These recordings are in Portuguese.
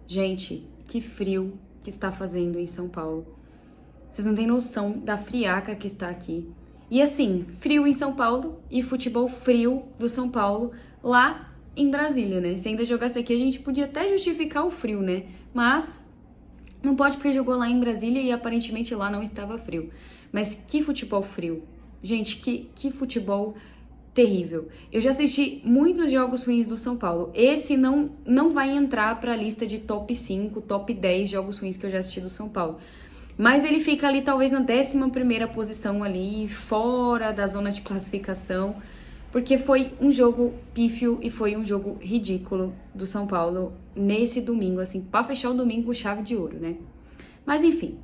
Gente, que frio que está fazendo em São Paulo. Vocês não têm noção da friaca que está aqui. E assim, frio em São Paulo e futebol frio do São Paulo lá em Brasília, né? Se ainda jogasse aqui, a gente podia até justificar o frio, né? Mas não pode porque jogou lá em Brasília e aparentemente lá não estava frio. Mas que futebol frio. Gente, que futebol terrível. Eu já assisti muitos jogos ruins do São Paulo. Esse não vai entrar para a lista de top 5, top 10 jogos ruins que eu já assisti do São Paulo. Mas ele fica ali talvez na 11ª posição ali, fora da zona de classificação, porque foi um jogo pífio e foi um jogo ridículo do São Paulo nesse domingo, assim, para fechar o domingo com chave de ouro, né? Mas enfim,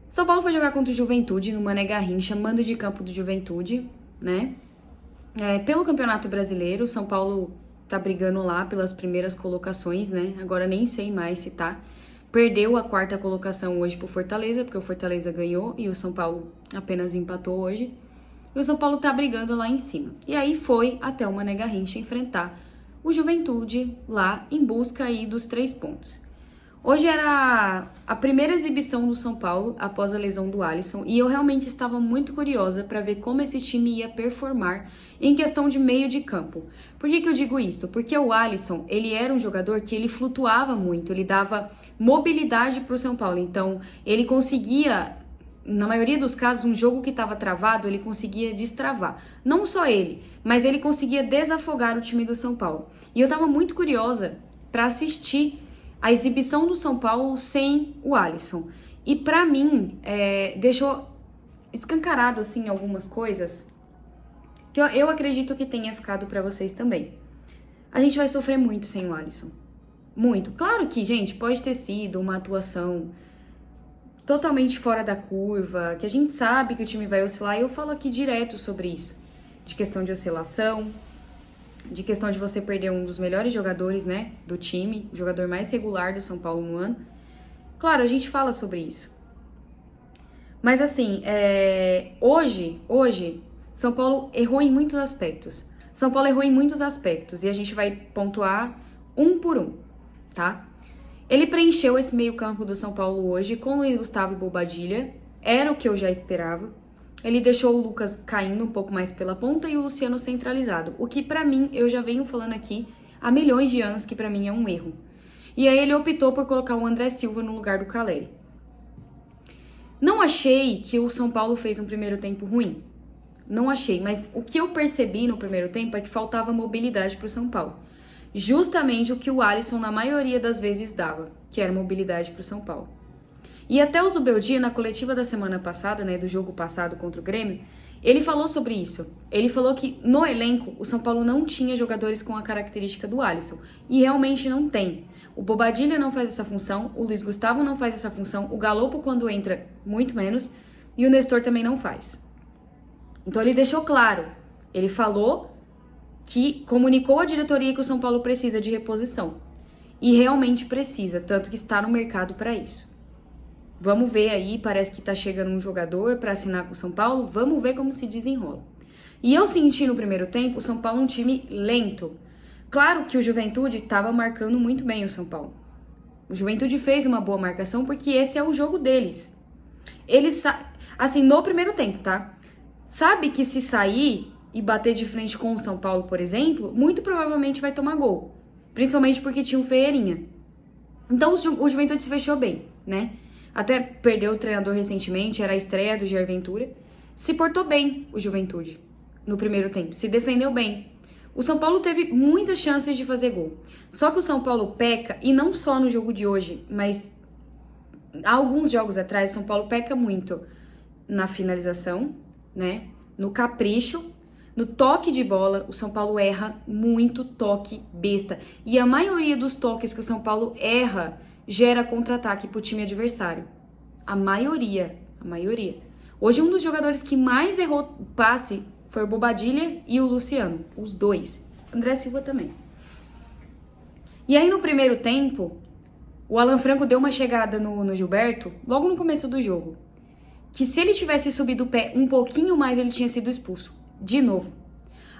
São Paulo foi jogar contra o Juventude no Mané Garrincha, mando de campo do Juventude, né? Pelo Campeonato Brasileiro, o São Paulo tá brigando lá pelas primeiras colocações, né? Agora nem sei mais se tá. Perdeu a 4ª colocação hoje pro Fortaleza, porque o Fortaleza ganhou e o São Paulo apenas empatou hoje. E o São Paulo tá brigando lá em cima. E aí foi até o Mané Garrincha enfrentar o Juventude lá em busca aí dos 3 pontos. Hoje era a primeira exibição do São Paulo após a lesão do Alisson e eu realmente estava muito curiosa para ver como esse time ia performar em questão de meio de campo. Por que eu digo isso? Porque o Alisson, ele era um jogador que ele flutuava muito, ele dava mobilidade para o São Paulo, então ele conseguia, na maioria dos casos, um jogo que estava travado, ele conseguia destravar. Não só ele, mas ele conseguia desafogar o time do São Paulo. E eu estava muito curiosa para assistir a exibição do São Paulo sem o Alisson. E pra mim, deixou escancarado assim algumas coisas que eu acredito que tenha ficado pra vocês também. A gente vai sofrer muito sem o Alisson. Muito. Claro que, gente, pode ter sido uma atuação totalmente fora da curva, que a gente sabe que o time vai oscilar, e eu falo aqui direto sobre isso. De questão de oscilação, de questão de você perder um dos melhores jogadores, né, do time, o jogador mais regular do São Paulo no ano. Claro, a gente fala sobre isso. Mas assim, hoje, São Paulo errou em muitos aspectos. São Paulo errou em muitos aspectos e a gente vai pontuar um por um, tá? Ele preencheu esse meio-campo do São Paulo hoje com Luiz Gustavo e Bobadilha. Era o que eu já esperava. Ele deixou o Lucas caindo um pouco mais pela ponta e o Luciano centralizado. O que pra mim, eu já venho falando aqui há milhões de anos que pra mim é um erro. E aí ele optou por colocar o André Silva no lugar do Caleri. Não achei que o São Paulo fez um primeiro tempo ruim. Não achei, mas o que eu percebi no primeiro tempo é que faltava mobilidade pro São Paulo. Justamente o que o Alisson na maioria das vezes dava, que era mobilidade pro São Paulo. E até o Zubeldia, na coletiva da semana passada, né, do jogo passado contra o Grêmio, ele falou sobre isso. Ele falou que no elenco o São Paulo não tinha jogadores com a característica do Alisson. E realmente não tem. O Bobadilha não faz essa função, o Luiz Gustavo não faz essa função, o Galopo quando entra, muito menos, e o Nestor também não faz. Então ele deixou claro, ele falou que comunicou à diretoria que o São Paulo precisa de reposição. E realmente precisa, tanto que está no mercado para isso. Vamos ver aí, parece que tá chegando um jogador para assinar com o São Paulo, vamos ver como se desenrola. E eu senti no primeiro tempo o São Paulo um time lento. Claro que o Juventude estava marcando muito bem o São Paulo. O Juventude fez uma boa marcação porque esse é o jogo deles. Eles, assim, no primeiro tempo, tá? Sabe que se sair e bater de frente com o São Paulo, por exemplo, muito provavelmente vai tomar gol. Principalmente porque tinha o Ferreirinha. Então o Juventude se fechou bem, né? Até perdeu o treinador recentemente, era a estreia do Jair Ventura. Se portou bem o Juventude no primeiro tempo, se defendeu bem. O São Paulo teve muitas chances de fazer gol. Só que o São Paulo peca, e não só no jogo de hoje, mas há alguns jogos atrás, o São Paulo peca muito na finalização, né? No capricho, no toque de bola, o São Paulo erra muito toque besta. E a maioria dos toques que o São Paulo erra gera contra-ataque pro time adversário. A maioria. Hoje um dos jogadores que mais errou passe foi o Bobadilha e o Luciano, os dois. André Silva também. E aí no primeiro tempo, o Alan Franco deu uma chegada no Gilberto, logo no começo do jogo, que se ele tivesse subido o pé um pouquinho mais, ele tinha sido expulso. De novo.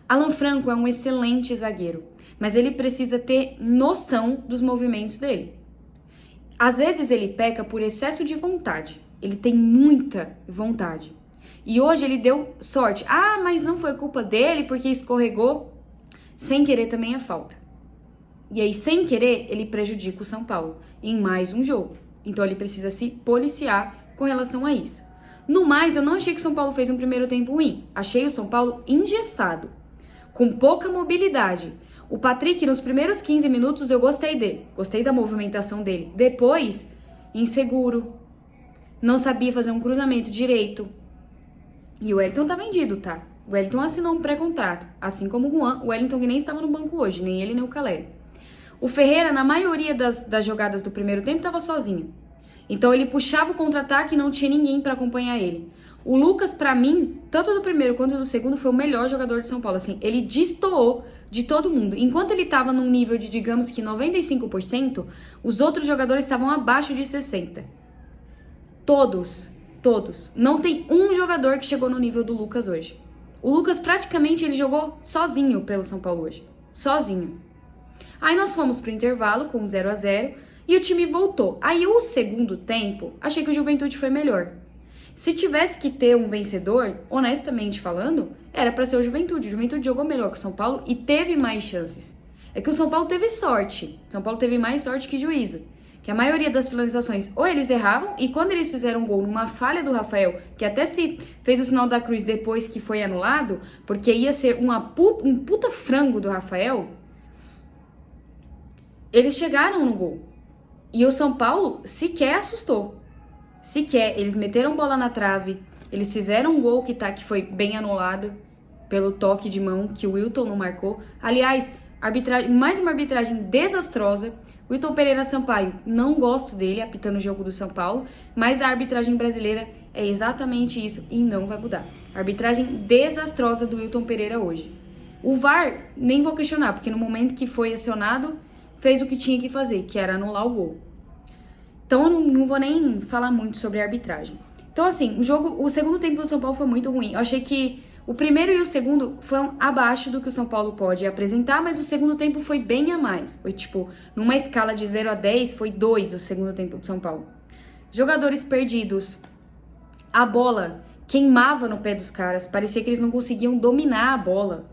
Alan Franco é um excelente zagueiro, mas ele precisa ter noção dos movimentos dele. Às vezes ele peca por excesso de vontade. Ele tem muita vontade. E hoje ele deu sorte. Ah, mas não foi culpa dele porque escorregou. Sem querer também é falta. E aí, sem querer, ele prejudica o São Paulo em mais um jogo. Então ele precisa se policiar com relação a isso. No mais, eu não achei que o São Paulo fez um primeiro tempo ruim. Achei o São Paulo engessado, com pouca mobilidade. O Patrick, nos primeiros 15 minutos, eu gostei dele. Gostei da movimentação dele. Depois, inseguro. Não sabia fazer um cruzamento direito. E o Wellington tá vendido, tá? O Wellington assinou um pré-contrato. Assim como o Juan, o Wellington que nem estava no banco hoje. Nem ele, nem o Caleri. O Ferreira, na maioria das jogadas do primeiro tempo, estava sozinho. Então ele puxava o contra-ataque e não tinha ninguém para acompanhar ele. O Lucas, para mim, tanto do primeiro quanto do segundo, foi o melhor jogador de São Paulo. Assim, ele destoou de todo mundo. Enquanto ele estava num nível de, digamos que 95%, os outros jogadores estavam abaixo de 60%. Todos. Não tem um jogador que chegou no nível do Lucas hoje. O Lucas praticamente ele jogou sozinho pelo São Paulo hoje. Sozinho. Aí nós fomos pro intervalo com 0-0 e o time voltou. Aí o segundo tempo, achei que o Juventude foi melhor. Se tivesse que ter um vencedor, honestamente falando, era para ser o Juventude. O Juventude jogou melhor que o São Paulo e teve mais chances. É que o São Paulo teve sorte. O São Paulo teve mais sorte que juízo. Que a maioria das finalizações, ou eles erravam, e quando eles fizeram um gol numa falha do Rafael, que até se fez o sinal da cruz depois que foi anulado, porque ia ser um puta frango do Rafael, eles chegaram no gol. E o São Paulo sequer assustou. Sequer. Eles meteram bola na trave, eles fizeram um gol que foi bem anulado pelo toque de mão que o Wilton não marcou. Aliás, mais uma arbitragem desastrosa. Wilton Pereira Sampaio, não gosto dele apitando o jogo do São Paulo, mas a arbitragem brasileira é exatamente isso e não vai mudar. Arbitragem desastrosa do Wilton Pereira hoje. O VAR, nem vou questionar, porque no momento que foi acionado, fez o que tinha que fazer, que era anular o gol. Então eu não vou nem falar muito sobre a arbitragem. Então assim, o segundo tempo do São Paulo foi muito ruim. Eu achei que o primeiro e o segundo foram abaixo do que o São Paulo pode apresentar, mas o segundo tempo foi bem a mais. Foi tipo, numa escala de 0 a 10, foi 2 o segundo tempo do São Paulo. Jogadores perdidos. A bola queimava no pé dos caras, parecia que eles não conseguiam dominar a bola.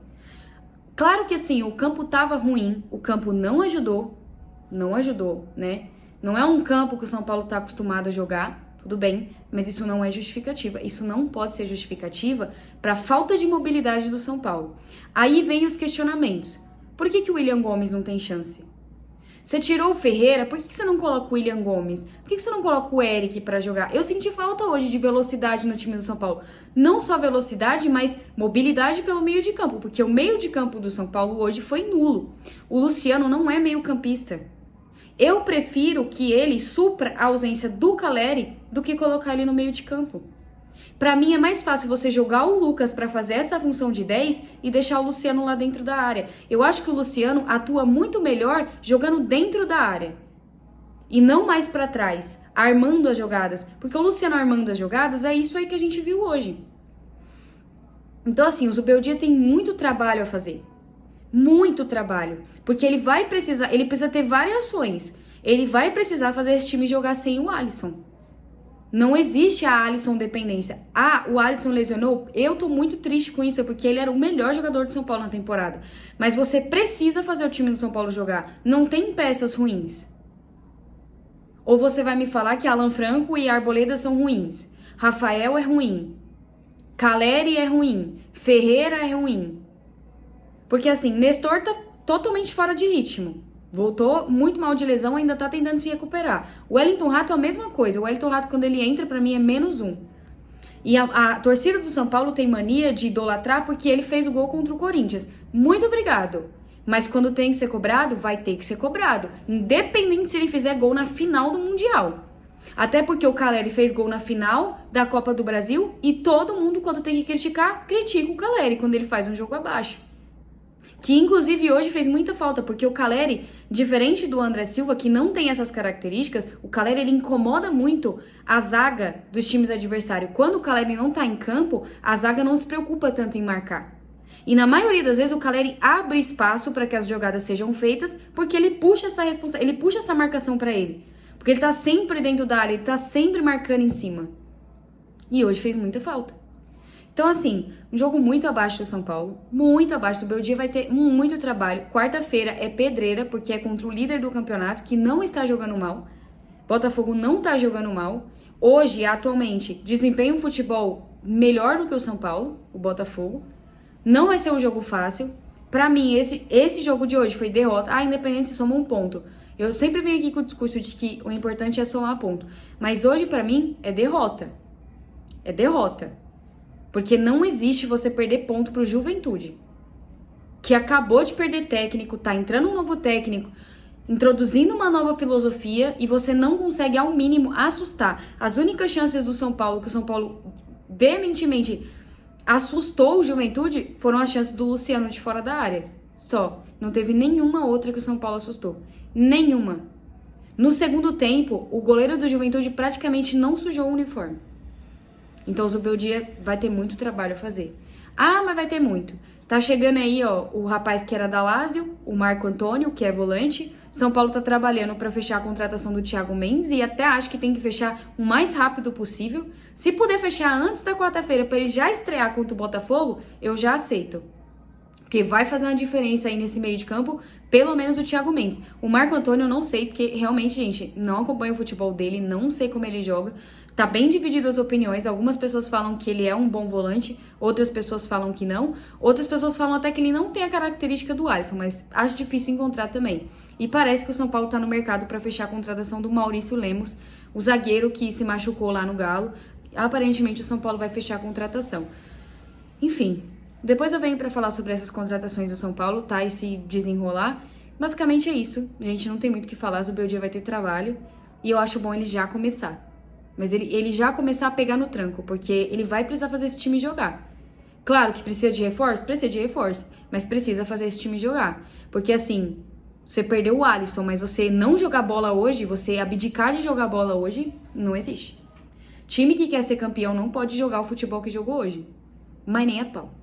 Claro que assim, o campo tava ruim, o campo não ajudou, né? Não é um campo que o São Paulo tá acostumado a jogar. Tudo bem, mas isso não é justificativa. Isso não pode ser justificativa para a falta de mobilidade do São Paulo. Aí vem os questionamentos. Por que o William Gomes não tem chance? Você tirou o Ferreira, por que você não coloca o William Gomes? Por que você não coloca o Eric para jogar? Eu senti falta hoje de velocidade no time do São Paulo. Não só velocidade, mas mobilidade pelo meio de campo, porque o meio de campo do São Paulo hoje foi nulo. O Luciano não é meio campista. Eu prefiro que ele supra a ausência do Caleri do que colocar ele no meio de campo. Pra mim é mais fácil você jogar o Lucas pra fazer essa função de 10 e deixar o Luciano lá dentro da área. Eu acho que o Luciano atua muito melhor jogando dentro da área e não mais pra trás, armando as jogadas. Porque o Luciano armando as jogadas é isso aí que a gente viu hoje. Então assim, o Zubeldia tem muito trabalho a fazer. Muito trabalho, porque ele precisa ter variações. Ele vai precisar fazer esse time jogar sem o Alisson. Não existe a Alisson dependência. Ah, o Alisson lesionou? Eu tô muito triste com isso, porque ele era o melhor jogador do São Paulo na temporada. Mas você precisa fazer o time do São Paulo jogar. Não tem peças ruins. Ou você vai me falar que Alan Franco e Arboleda são ruins. Rafael é ruim. Caleri é ruim. Ferreira é ruim. Porque assim, Nestor tá totalmente fora de ritmo. Voltou muito mal de lesão, ainda tá tentando se recuperar. O Wellington Rato é a mesma coisa. O Wellington Rato, quando ele entra, pra mim, é -1. E a torcida do São Paulo tem mania de idolatrar porque ele fez o gol contra o Corinthians. Muito obrigado. Mas quando tem que ser cobrado, vai ter que ser cobrado. Independente se ele fizer gol na final do Mundial. Até porque o Caleri fez gol na final da Copa do Brasil e todo mundo, quando tem que criticar, critica o Caleri quando ele faz um jogo abaixo. Que inclusive hoje fez muita falta, porque o Caleri, diferente do André Silva, que não tem essas características, o Caleri ele incomoda muito a zaga dos times adversários. Quando o Caleri não tá em campo, a zaga não se preocupa tanto em marcar. E na maioria das vezes o Caleri abre espaço para que as jogadas sejam feitas, porque ele puxa essa marcação para ele. Porque ele tá sempre dentro da área, ele tá sempre marcando em cima. E hoje fez muita falta. Então, assim, um jogo muito abaixo do São Paulo, muito abaixo. O Beldia vai ter muito trabalho. Quarta-feira é pedreira, porque é contra o líder do campeonato, que não está jogando mal. Botafogo não tá jogando mal. Hoje, atualmente, desempenha um futebol melhor do que o São Paulo, o Botafogo. Não vai ser um jogo fácil. Pra mim, esse jogo de hoje foi derrota. Ah, independente se soma um ponto. Eu sempre venho aqui com o discurso de que o importante é somar ponto. Mas hoje, pra mim, é derrota. É derrota. Porque não existe você perder ponto pro Juventude, que acabou de perder técnico, tá entrando um novo técnico, introduzindo uma nova filosofia e você não consegue, ao mínimo, assustar. As únicas chances do São Paulo, que o São Paulo veementemente assustou o Juventude, foram as chances do Luciano de fora da área. Só. Não teve nenhuma outra que o São Paulo assustou. Nenhuma. No segundo tempo, o goleiro do Juventude praticamente não sujou o uniforme. Então o Zubeldia vai ter muito trabalho a fazer. Ah, mas vai ter muito. Tá chegando aí, ó, o rapaz que era da Lazio, o Marco Antônio, que é volante. São Paulo tá trabalhando para fechar a contratação do Thiago Mendes e até acho que tem que fechar o mais rápido possível. Se puder fechar antes da quarta-feira para ele já estrear contra o Botafogo, eu já aceito. Porque vai fazer uma diferença aí nesse meio de campo, pelo menos o Thiago Mendes. O Marco Antônio eu não sei, porque realmente, gente, não acompanho o futebol dele, não sei como ele joga. Tá bem dividido as opiniões, algumas pessoas falam que ele é um bom volante, outras pessoas falam que não, outras pessoas falam até que ele não tem a característica do Alisson, mas acho difícil encontrar também. E parece que o São Paulo tá no mercado para fechar a contratação do Maurício Lemos, o zagueiro que se machucou lá no Galo. Aparentemente o São Paulo vai fechar a contratação. Enfim, depois eu venho para falar sobre essas contratações do São Paulo, tá? E se desenrolar. Basicamente é isso, a gente não tem muito o que falar, o Beldia vai ter trabalho e eu acho bom ele já começar. Mas ele já começar a pegar no tranco, porque ele vai precisar fazer esse time jogar. Claro que precisa de reforço, mas precisa fazer esse time jogar. Porque assim, você perdeu o Alisson, mas você não jogar bola hoje, você abdicar de jogar bola hoje, não existe. Time que quer ser campeão não pode jogar o futebol que jogou hoje, mas nem a pau.